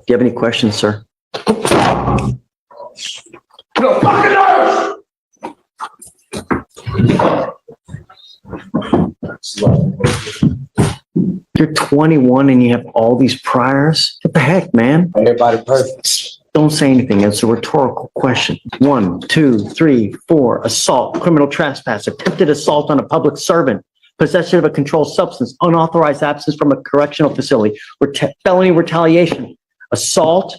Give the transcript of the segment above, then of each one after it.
you have any questions, sir? No fucking nerves! You're 21 and you have all these priors? What the heck, man? Everybody perfect. Don't say anything. It's a rhetorical question. 1, 2, 3, 4. Assault, criminal trespass, attempted assault on a public servant, possession of a controlled substance, unauthorized absence from a correctional facility, felony retaliation, assault,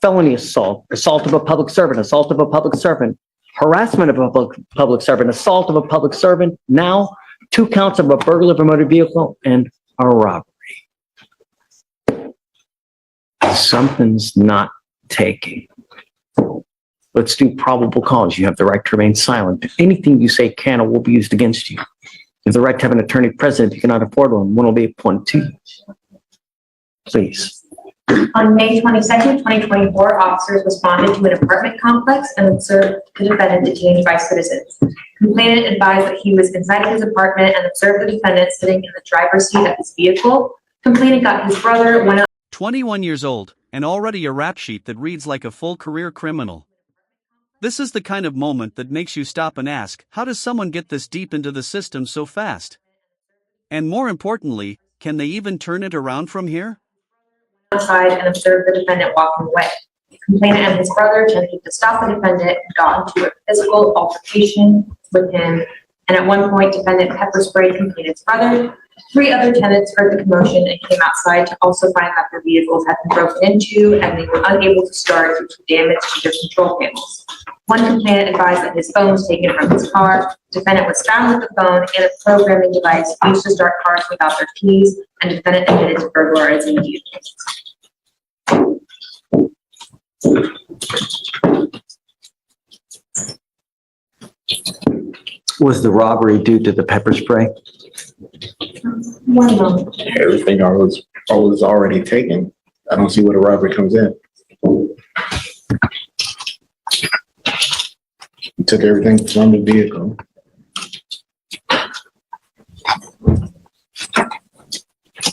felony assault, assault of a public servant, assault of a public servant, harassment of a public servant, assault of a public servant, now 2 counts of a burglary of a motor vehicle and a robbery. Something's not taking. Let's do probable cause. You have the right to remain silent. Anything you say can or will be used against you. You have the right to have an attorney present if you cannot afford one. One will be appointed to you. Please. On May 22nd, 2024, officers responded to an apartment complex and observed the defendant detained by citizens. Complainant advised that he was inside his apartment and observed the defendant sitting in the driver's seat of his vehicle. Complainant got his brother, went out. 21 years old, and already a rap sheet that reads like a full career criminal. This is the kind of moment that makes you stop and ask, how does someone get this deep into the system so fast? And more importantly, can they even turn it around from here? Outside and observed the defendant walking away. The complainant and his brother attempted to stop the defendant and got into a physical altercation with him, and at one point, defendant pepper sprayed complainant's brother. 3 other tenants heard the commotion and came outside to also find that their vehicles had been broken into and they were unable to start due to damage to their control panels. One complainant advised that his phone was taken from his car. Defendant was found with the phone and a programming device used to start cars without their keys, and defendant admitted to burglarizing the vehicles. Was the robbery due to the pepper spray? One moment. Everything I was already taken. I don't see where the robbery comes in. He took everything from the vehicle.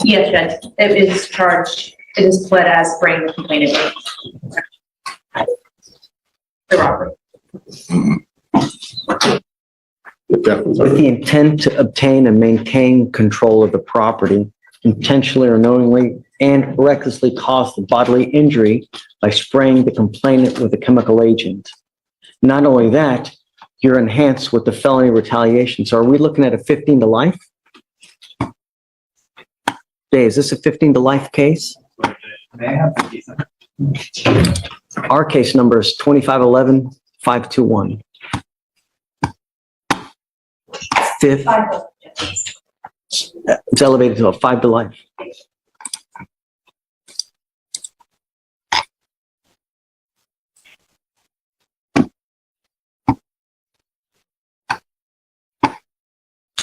Yes, Judge. It is charged. It is pled as spraying the complainant. The robbery. With the intent to obtain and maintain control of the property, intentionally or knowingly and recklessly cause the bodily injury by spraying the complainant with a chemical agent. Not only that, you're enhanced with the felony retaliation. So are we looking at a 15 to life? Dave, is this a 15 to life case? Our case number is 2511-521. Fifth, it's elevated to a 5 to life.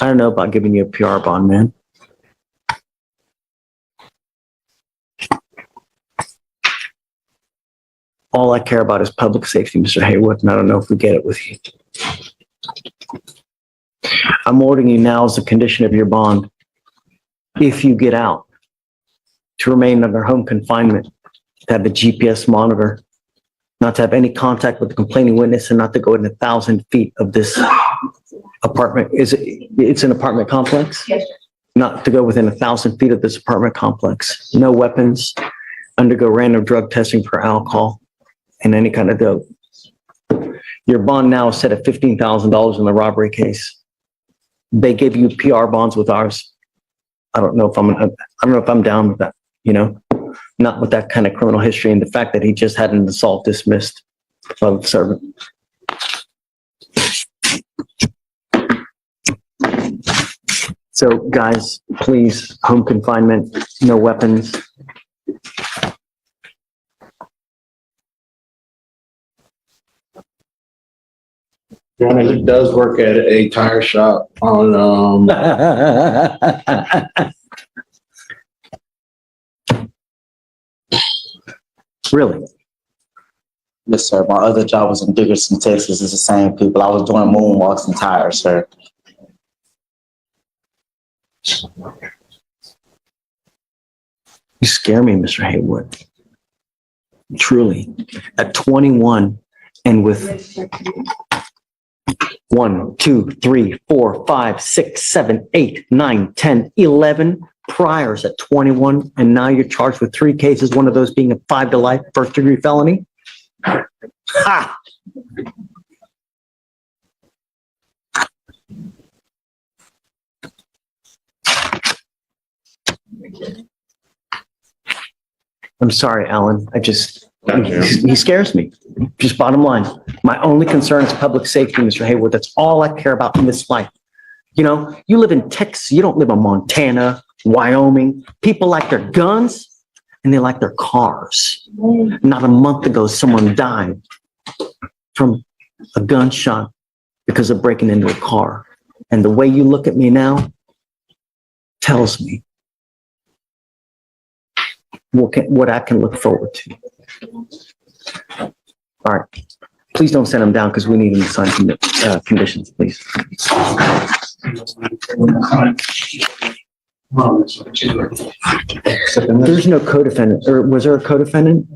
I don't know about giving you a PR bond, man. All I care about is public safety, Mr. Haywood, and I don't know if we get it with you. I'm ordering you now as a condition of your bond, if you get out, to remain under home confinement, to have a GPS monitor, not to have any contact with the complaining witness, and not to go within 1,000 feet of this apartment. It's an apartment complex? Yes, sir. Not to go within 1,000 feet of this apartment complex. No weapons, undergo random drug testing for alcohol and any kind of dope. Your bond now is set at $15,000 in the robbery case. They gave you PR bonds with ours. I don't know if I'm down with that, you know, not with that kind of criminal history and the fact that he just had an assault dismissed by the servant. So guys, please, home confinement, no weapons. He does work at a tire shop on, Really? Yes, sir. My other job was in Dickerson, Texas. It's the same people. I was doing moonwalks and tires, sir. You scare me, Mr. Haywood. truly, at 21 and with 1, 2, 3, 4, 5, 6, 7, 8, 9, 10, 11 priors at 21, and now you're charged with 3 cases, one of those being a 5 to life first-degree felony? Ha! I'm sorry, Alan. He scares me. Just bottom line. My only concern is public safety, Mr. Hayward. That's all I care about in this life. You know, you live in Texas. You don't live in Montana, Wyoming. People like their guns and they like their cars. Not a month ago, someone died from a gunshot because of breaking into a car. And the way you look at me now tells me what I can look forward to. All right. Please don't send him down because we need him to sign conditions, please. There's no co-defendant, or was there a co-defendant?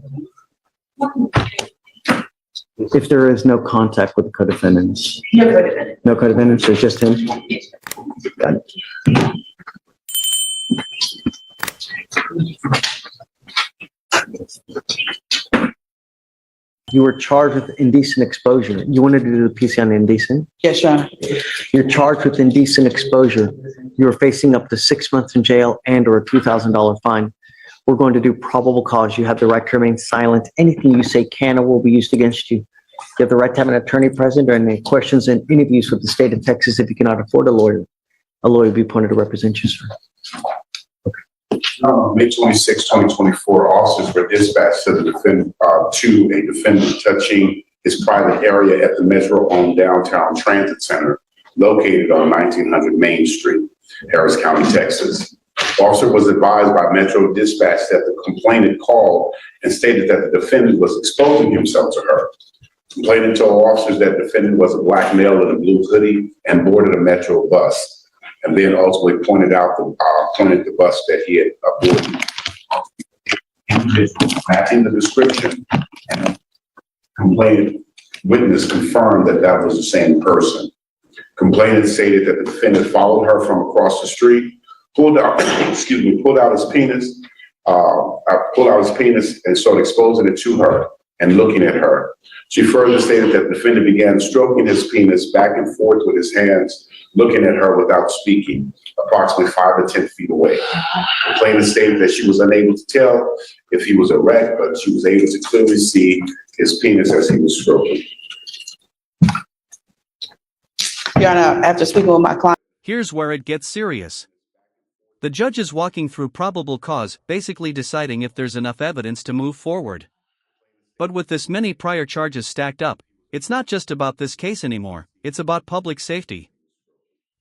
If there is no contact with the co-defendants. No co-defendant. No co-defendants, there's just him? Got it. You were charged with indecent exposure. You wanted to do the PC on indecent? Yes, Your Honor. You're charged with indecent exposure. You are facing up to 6 months in jail and or a $2,000 fine. We're going to do probable cause. You have the right to remain silent. Anything you say can or will be used against you. You have the right to have an attorney present during any questions and interviews with the state of Texas. If you cannot afford a lawyer will be appointed to represent you, sir. May 26, 2024, officers were dispatched to a defendant touching his private area at the Metro-owned downtown transit center located on 1900 Main Street, Harris County, Texas. The officer was advised by Metro Dispatch that the complainant called and stated that the defendant was exposing himself to her. Complainant told officers that the defendant was a black male in a blue hoodie and boarded a Metro bus, and then ultimately pointed the bus that he had boarded. Matching the description, and complainant witness confirmed that that was the same person. Complainant stated that the defendant followed her from across the street, pulled out his penis, and started exposing it to her and looking at her. She further stated that the defendant began stroking his penis back and forth with his hands, looking at her without speaking, approximately 5 to 10 feet away. The complainant stated that she was unable to tell if he was erect, but she was able to clearly see his penis as he was stroking. Your Honor, after speaking with my client. Here's where it gets serious. The judge is walking through probable cause, basically deciding if there's enough evidence to move forward. But with this many prior charges stacked up, it's not just about this case anymore, it's about public safety.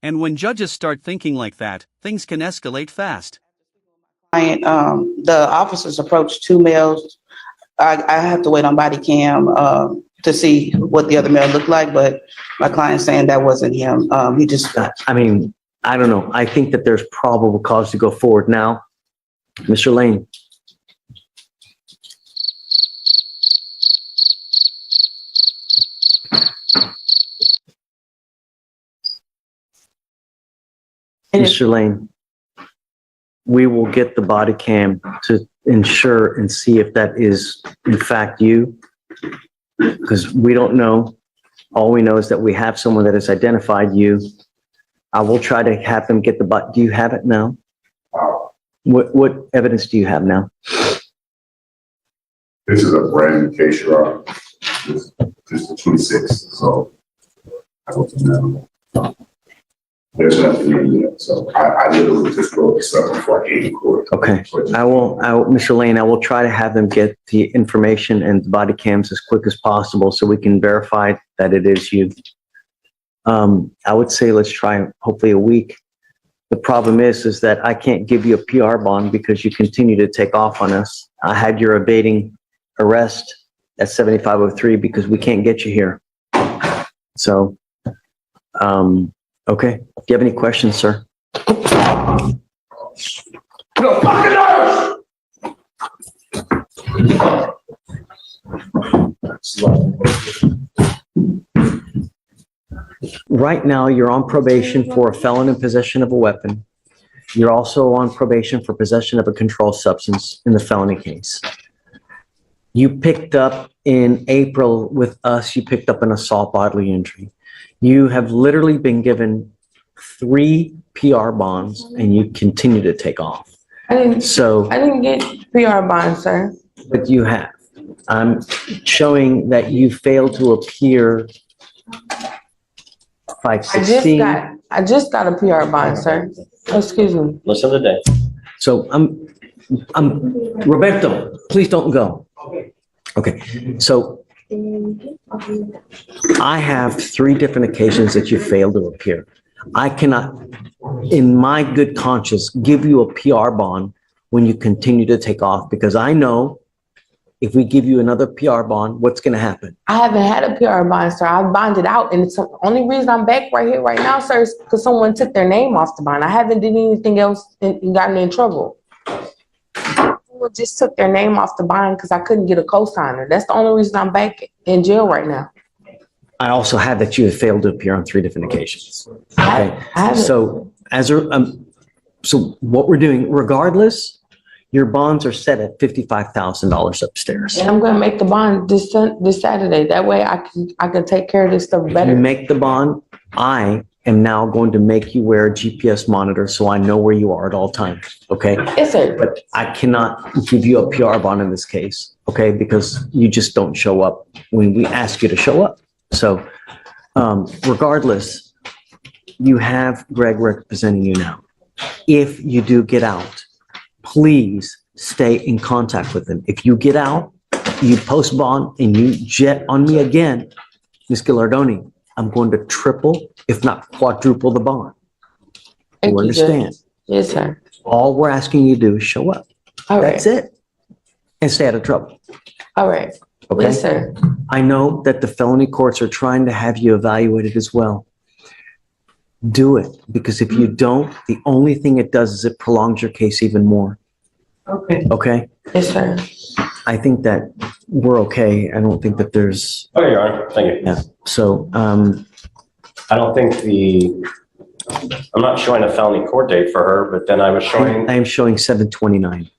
And when judges start thinking like that, things can escalate fast. The officers approached 2 males. I have to wait on body cam to see what the other male looked like, but my client's saying that wasn't him. He just. I mean, I don't know. I think that there's probable cause to go forward now. Mr. Lane. Mr. Lane, we will get the body cam to ensure and see if that is in fact you, because we don't know. All we know is that we have someone that has identified you. I will try to have them get the body. Do you have it now? What evidence do you have now? This is a brand new case, Your Honor. This is the 26th, so I don't know. There's nothing in yet, so I literally just wrote this up before I came to court. Okay, I will, Mr. Lane, I will try to have them get the information and the body cams as quick as possible so we can verify that it is you. I would say let's try hopefully a week. The problem is that I can't give you a PR bond because you continue to take off on us. I had your evading arrest at 7503 because we can't get you here. So, okay. Do you have any questions, sir? Right now, you're on probation for a felon in possession of a weapon. You're also on probation for possession of a controlled substance in the felony case. You picked up in April with us, you picked up an assault bodily injury. You have literally been given 3 PR bonds and you continue to take off. I didn't So, get PR bond, sir. but you have. I'm showing that you failed to appear 516. I just got a PR bond, sir. Excuse me. Listen to Dave. So Roberto, please don't go. Okay, so I have 3 different occasions that you failed to appear. I cannot, in my good conscience, give you a PR bond when you continue to take off, because I know if we give you another PR bond, what's going to happen? I haven't had a PR bond, sir. I bonded out, and it's the only reason I'm back right here, right now, sir, is because someone took their name off the bond. I haven't did anything else and gotten in trouble. Someone just took their name off the bond because I couldn't get a cosigner. That's the only reason I'm back in jail right now. I also have that you have failed to appear on 3 different occasions. I Okay, haven't. so so what we're doing, regardless, your bonds are set at $55,000 upstairs. And I'm gonna make the bond this Saturday. That way I can take care of this stuff You better. make the bond, I am now going to make you wear a GPS monitor so I know where you are at all times, okay? Yes, sir. But I cannot give you a PR bond in this case, okay? Because you just don't show up when we ask you to show up. So regardless, you have Greg representing you now. If you do get out, please stay in contact with him. If you get out, you post bond and you jet on me again, Ms. Gilardoni, I'm going to triple, if not quadruple the bond. Thank You you, Judge. understand? Yes, sir. All we're asking you to do is show up. All right. That's it. And stay out of trouble. All right. Okay? Yes, sir. I know that the felony courts are trying to have you evaluated as well. Do it, because if you don't, the only thing it does is it prolongs your case even more. Okay. Okay? Yes, sir. I think that we're okay. I don't think that there's, Okay, Your Honor, thank you. yeah. So, I don't think I'm not showing a felony court date for her, but then I was showing, I am showing 7/29.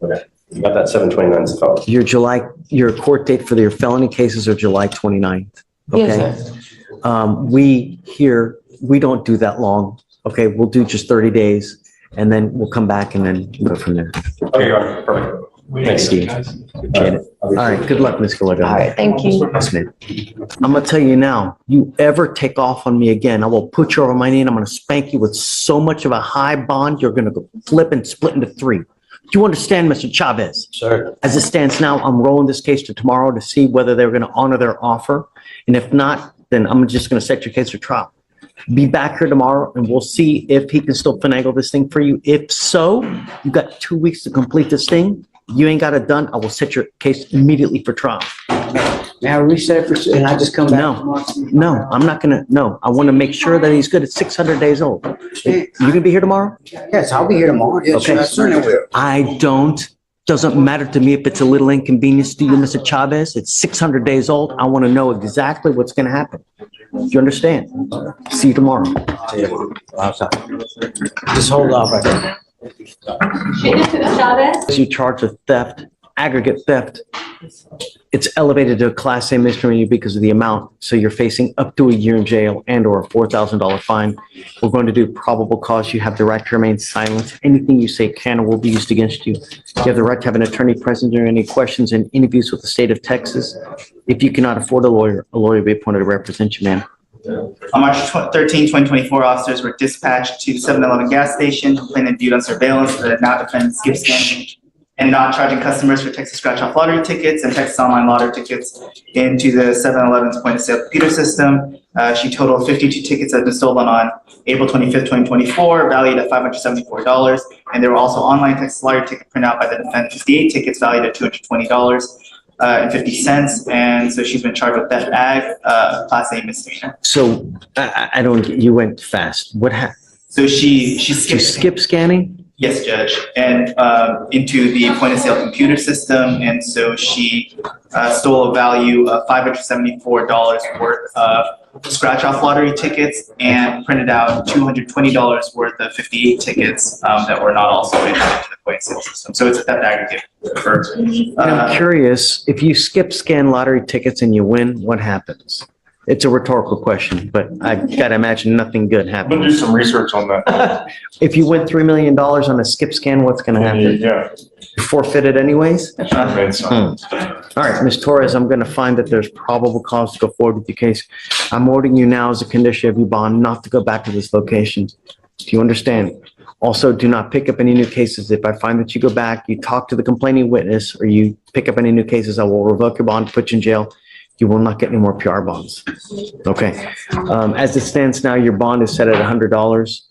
okay, you got that 7/29 as a felony. Your court date for your felony cases are July 29th. Okay? Yes, sir. We don't do that long. Okay, we'll do just 30 days and then we'll come back and then go from there. Okay, Your Honor, perfect. Thanks, Steve. Appreciate it. All right, good luck, Ms. Gallardo. All right. Thank you. Yes, ma'am. I'm gonna tell you now, you ever take off on me again, I will put you over my knee and I'm gonna spank you with so much of a high bond, you're gonna go flip and split into 3. Do you understand, Mr. Chavez? Sir. As it stands now, I'm rolling this case to tomorrow to see whether they're gonna honor their offer. And if not, then I'm just gonna set your case for trial. Be back here tomorrow and we'll see if he can still finagle this thing for you. If so, you've got 2 weeks to complete this thing. You ain't got it done, I will set your case immediately for trial. May I reset for, and I just come back? No, no, I'm not gonna, no, I want to make sure that he's good at 600 days old. You gonna be here tomorrow? Yes, I'll be here tomorrow. Yes, Okay. I certainly will. Doesn't matter to me if it's a little inconvenience to you, Mr. Chavez. It's 600 days old. I want to know exactly what's going to happen. You understand? See you tomorrow. Just hold off right there. Chavez? You charged with theft, aggregate theft. It's elevated to a Class A misdemeanor because of the amount. So you're facing up to a year in jail and or a $4,000 fine. We're going to do probable cause. You have the right to remain silent. Anything you say can or will be used against you. You have the right to have an attorney present during any questions and interviews with the state of Texas. If you cannot afford a lawyer will be appointed to represent you, ma'am. On March 13, 2024, officers were dispatched to the 7-Eleven gas station. Complainant viewed on surveillance the now defendant skip scan and not charging customers for Texas scratch-off lottery tickets and Texas online lottery tickets into the 7-Eleven's point-of-sale computer system. She totaled 52 tickets that had been stolen on April 25th, 2024, valued at $574. And there were also online Texas lottery ticket printout by the defendant, 58 tickets valued at $220. And 50 cents, and so she's been charged with theft ag, Class A misdemeanor. So I don't, you went fast. What happened? So she You skipped. skip scanning? Yes, Judge, and into the point of sale computer system, and so she stole a value of $574 worth of scratch off lottery tickets and printed out $220 worth of 58 tickets that were not also entered into the point of sale system. So it's a theft aggregate for. And I'm curious, if you skip scan lottery tickets and you win, what happens? It's a rhetorical question, but I gotta imagine nothing good I'm gonna do happens. some research on that. If you win $3 million on a skip scan, what's gonna happen? Yeah. Forfeit it anyways? I made some. All right, Ms. Torres, I'm gonna find that there's probable cause to go forward with your case. I'm ordering you now as a condition of your bond not to go back to this location. Do you understand? Also, do not pick up any new cases. If I find that you go back, you talk to the complaining witness, or you pick up any new cases, I will revoke your bond, put you in jail. You will not get any more PR bonds. Okay. As it stands now, your bond is set at $100.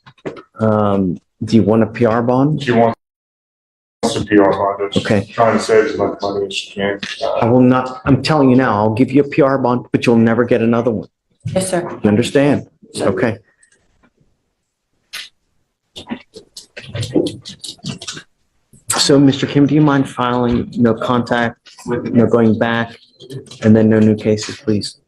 Do you want a PR bond? She wants some PR bond. Okay. Trying to save as much money as she can. I will not, I'm telling you now, I'll give you a PR bond, but you'll never get another one. Yes, sir. You understand? Okay. So, Mr. Kim, do you mind filing no contact, no going back, and then no new cases, please?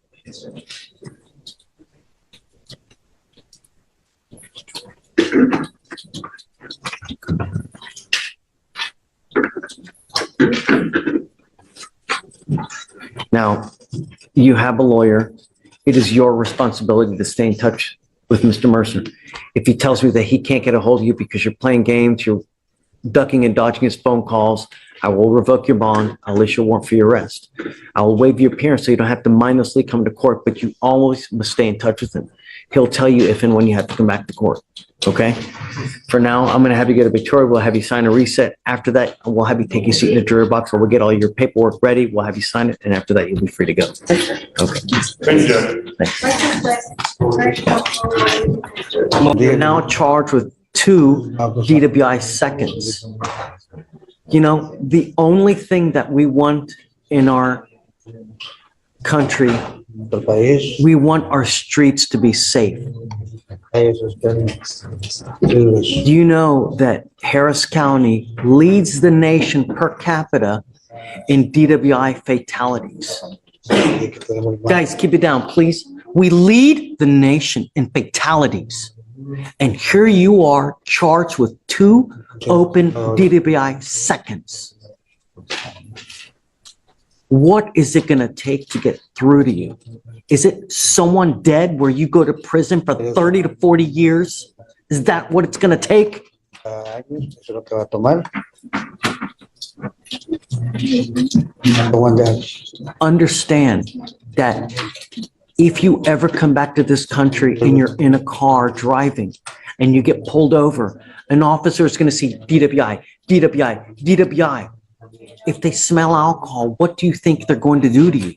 Now, you have a lawyer. It is your responsibility to stay in touch with Mr. Mercer. If he tells you that he can't get a hold of you because you're playing games, you're ducking and dodging his phone calls, I will revoke your bond. I'll issue a warrant for your arrest. I will waive your appearance so you don't have to mindlessly come to court, but you always must stay in touch with him. He'll tell you if and when you have to come back to court. Okay? For now, I'm going to have you go to Victoria. We'll have you sign a reset. After that, we'll have you take your seat in the jury box, or we'll get all your paperwork ready. We'll have you sign it, and after that, you'll be free to go. Okay. Thank you. Thanks. You're now charged with 2 DWI seconds. You know, the only thing that we want in our country, we want our streets to be safe. Do you know that Harris County leads the nation per capita in DWI fatalities? Guys, keep it down, please. We lead the nation in fatalities. And here you are charged with 2 open DWI seconds. What is it going to take to get through to you? Is it someone dead where you go to prison for 30 to 40 years? Is that what it's going to take? Understand that if you ever come back to this country and you're in a car driving and you get pulled over, an officer is going to see DWI, DWI, DWI. If they smell alcohol, what do you think they're going to do to you?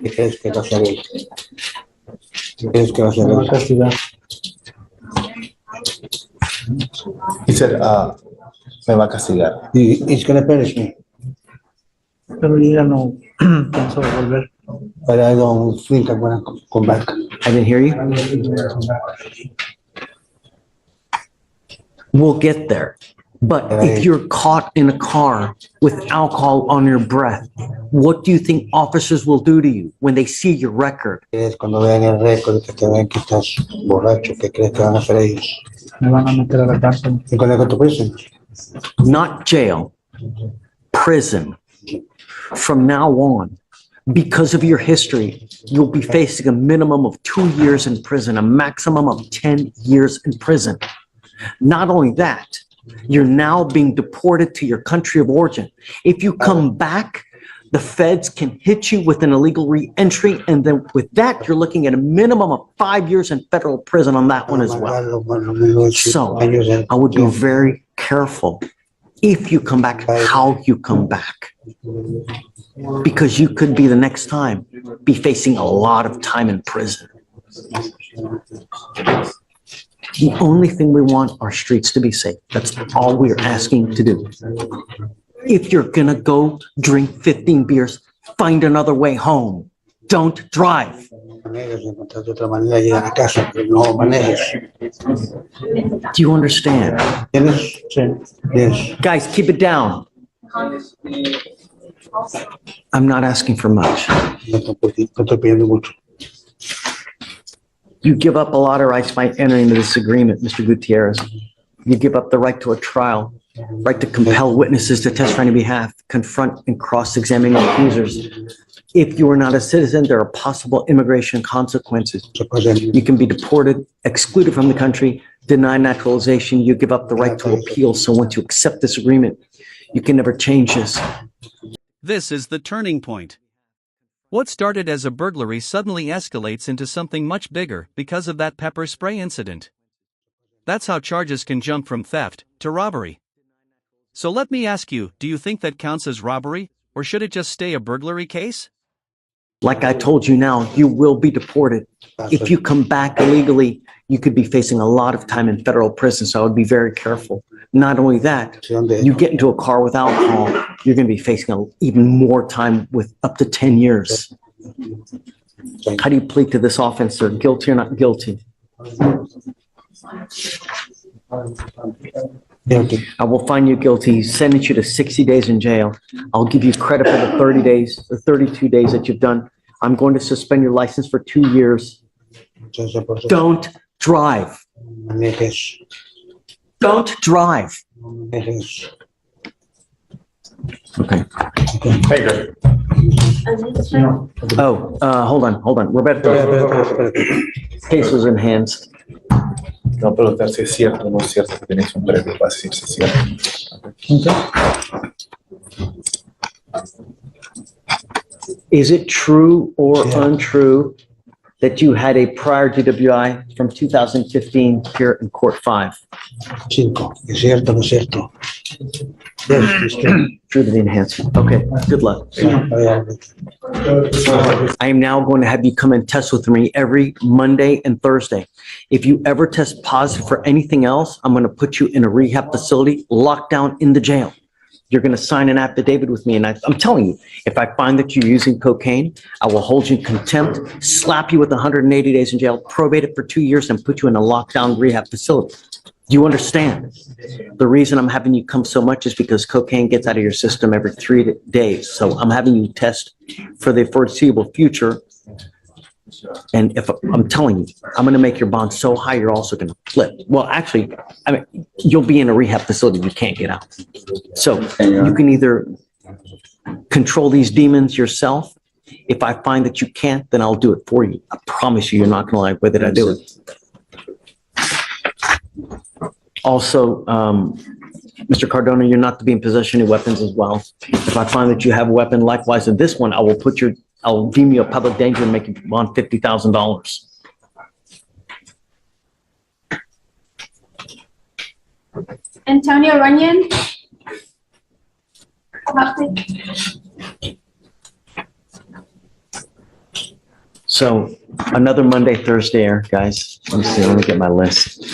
He said, me va a castigar. He's gonna punish me, Pero yo ya no pienso volver. but I don't think I'm gonna come back. I didn't hear you. We'll get there. But if you're caught in a car with alcohol on your breath, what do you think officers will do to you when they see your record? Es cuando vean el récord que te ven que estás borracho, ¿qué crees que van a hacer ellos? Me van a meter a la cárcel. You're gonna go to prison. Not jail, prison. From now on, because of your history, you'll be facing a minimum of 2 years in prison, a maximum of 10 years in prison. Not only that, you're now being deported to your country of origin. If you come back, the feds can hit you with an illegal re-entry, and then with that, you're looking at a minimum of 5 years in federal prison on that one as well. So I would be very careful if you come back, how you come back. Because you could be the next time be facing a lot of time in prison. The only thing we want are streets to be safe. That's all we're asking to do. If you're gonna go drink 15 beers, find another way home. Don't drive. Manejes, encontrar de otra manera, llegar a casa, pero no manejes. Do you understand? ¿Tienes? Sí. Yes. Guys, keep it down. I'm not asking for much. No estoy pidiendo mucho. You give up a lot of rights by entering into this agreement, Mr. Gutierrez. You give up the right to a trial, right to compel witnesses to testify on your behalf, confront and cross-examine accusers. If you are not a citizen, there are possible immigration consequences. You can be deported, excluded from the country, denied naturalization. You give up the right to appeal. So once you accept this agreement, you can never change this. This is the turning point. What started as a burglary suddenly escalates into something much bigger because of that pepper spray incident. That's how charges can jump from theft to robbery. So let me ask you, do you think that counts as robbery, or should it just stay a burglary case? Like I told you now, you will be deported. If you come back illegally, you could be facing a lot of time in federal prison, so I would be very careful. Not only that, you get into a car with alcohol, you're going to be facing even more time with up to 10 years. How do you plead to this offense, sir? Guilty or not guilty? Guilty. I will find you guilty, sentence you to 60 days in jail. I'll give you credit for the 30 days, the 32 days that you've done. I'm going to suspend your license for 2 years. Don't drive. Manejes. Don't drive. Manejes. Okay. Hey, Judge. Oh, hold on. Roberto, case was enhanced. No, preguntar si es cierto o no es cierto que tenéis un previo para decir si es cierto. Is it true or untrue that you had a prior DWI from 2015 here in Court 5? 5. ¿Es cierto o no es cierto? Yes, it's true. True to the enhancement. Okay, good luck. I am now going to have you come and test with me every Monday and Thursday. If you ever test positive for anything else, I'm going to put you in a rehab facility, locked down in the jail. You're going to sign an affidavit with me. And I'm telling you, if I find that you're using cocaine, I will hold you in contempt, slap you with 180 days in jail, probate it for 2 years, and put you in a lockdown rehab facility. Do you understand? The reason I'm having you come so much is because cocaine gets out of your system every 3 days. So I'm having you test for the foreseeable future. And if I'm telling you, I'm going to make your bond so high, you're also going to flip. Well, actually, I mean, you'll be in a rehab facility. You can't get out. So you can either control these demons yourself. If I find that you can't, then I'll do it for you. I promise you, you're not going to like whether I do it. Also, Mr. Cardona, you're not to be in possession of weapons as well. If I find that you have a weapon, likewise in this one, I'll deem you a public danger and make you bond $50,000. Antonio Runyon. So another Monday, Thursday, here, guys. Let me see. Let me get my list.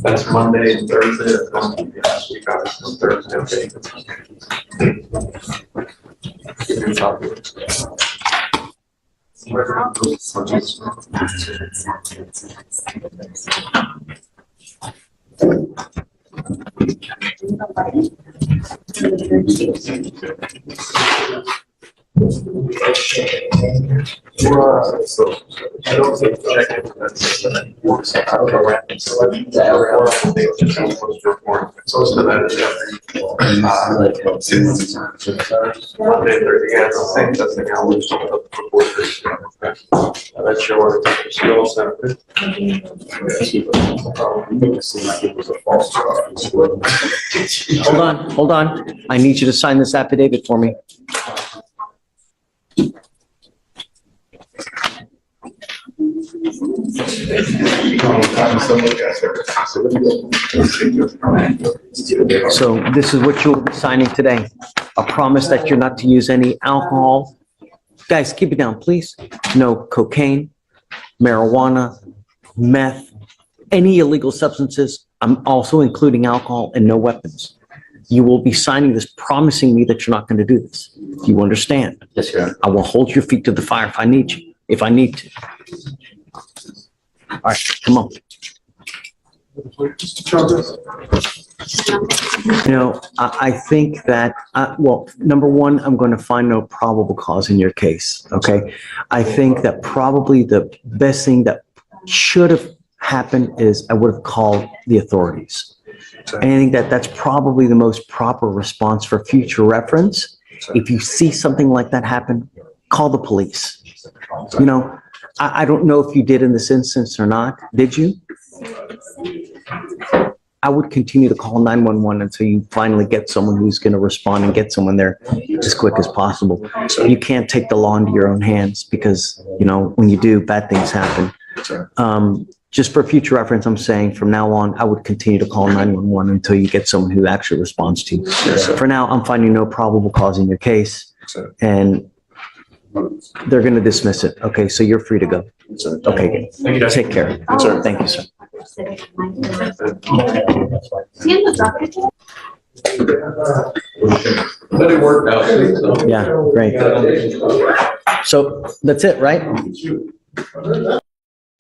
That's Monday and Thursday. That's going to be last week. I was Thursday. So I don't think check-in, that's works. I don't know what happens. So I think so it's the Monday, Thursday, yeah, it's the same testing hours before this. That's your skill set. Hold on. I need you to sign this affidavit for me. So this is what you'll be signing today. A promise that you're not to use any alcohol guys, keep it down, please. No cocaine, marijuana, meth, any illegal substances. I'm also including alcohol and no weapons. You will be signing this promising me that you're not going to do this. Do you understand? Yes, sir. I will hold your feet to the fire if I need to. All right, come on. You know, I think that, well, number one, I'm going to find no probable cause in your case, okay? I think that probably the best thing that should have happened is I would have called the authorities. And I think that that's probably the most proper response for future reference. If you see something like that happen, call the police. You know, I don't know if you did in this instance or not. Did you? I would continue to call 911 until you finally get someone who's going to respond and get someone there as quick as possible. You can't take the law into your own hands because, you know, when you do, bad things happen. Just for future reference, I'm saying from now on, I would continue to call 911 until you get someone who actually responds to you. For now, I'm finding no probable cause in your case, and they're going to dismiss it. Okay, so you're free to go. Okay, good. Take care. Thank you, sir. But it worked out. Yeah, great. So that's it, right?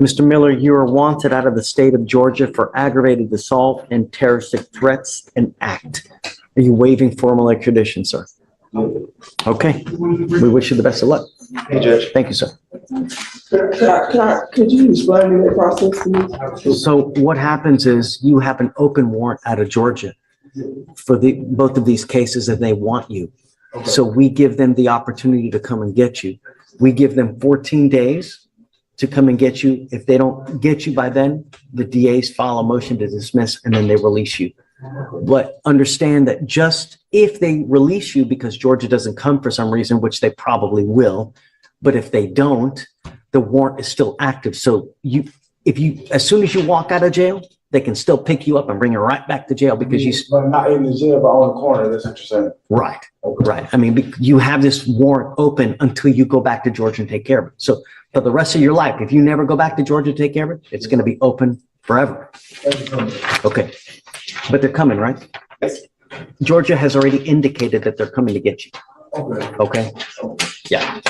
Mr. Miller, you are wanted out of the state of Georgia for aggravated assault and terroristic threats and act. Are you waiving formal extradition, sir? Okay, we wish you the best of luck. Hey, Judge. Thank you, sir. Could you explain to me the process to me? So what happens is you have an open warrant out of Georgia for both of these cases and they want you. So we give them the opportunity to come and get you. We give them 14 days to come and get you. If they don't get you by then, the DAs file a motion to dismiss and then they release you. But understand that just if they release you because Georgia doesn't come for some reason, which they probably will, but if they don't, the warrant is still active. So as soon as you walk out of jail, they can still pick you up and bring you right back to jail because But not in the jail, but on the corner, that's what you're saying. Right, right. I mean, you have this warrant open until you go back to Georgia and take care of it. So for the rest of your life, if you never go back to Georgia to take care of it, it's going to be open forever. Okay. But they're coming, right? Yes. Georgia has already indicated that they're coming to get you. Okay? Yeah.